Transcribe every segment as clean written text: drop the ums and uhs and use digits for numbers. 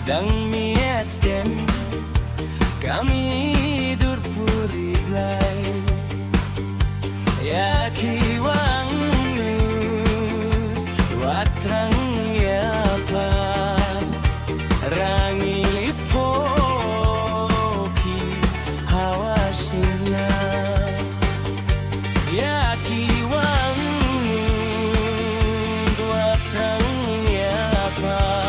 Dang miet stem kami dur puri blai ya kiwang watrang ya pa rangi lipoki hawasinya ya kiwang watrang ya pa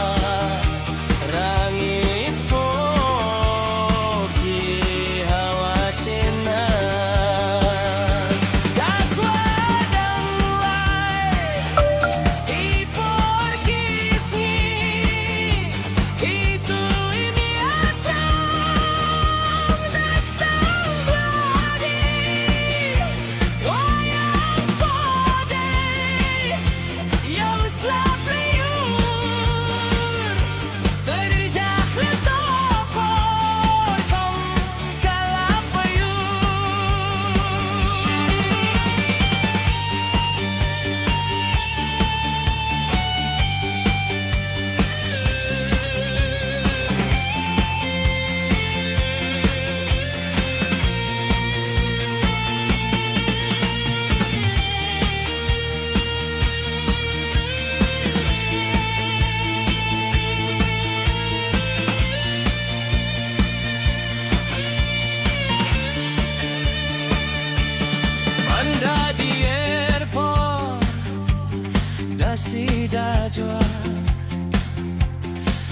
da joa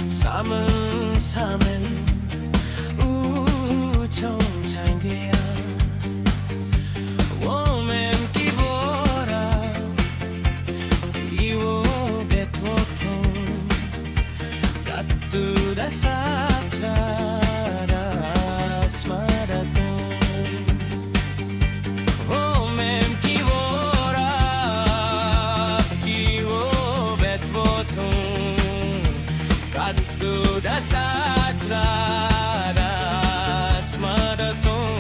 samen samen chong chang bia women kibora iwo betotong katu da satra smaratong women kibora katu da satra smaratong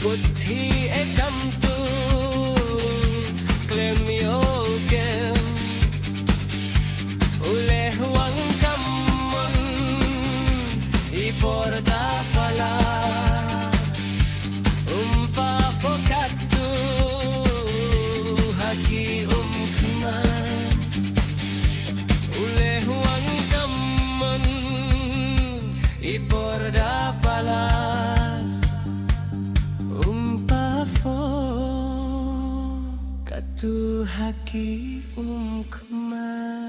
Putih ekam tu klaim yogen oleh wang kamun ipor da pala umpa fokat tu haki keman oleh wang kamun ipor da pala katu haki keman.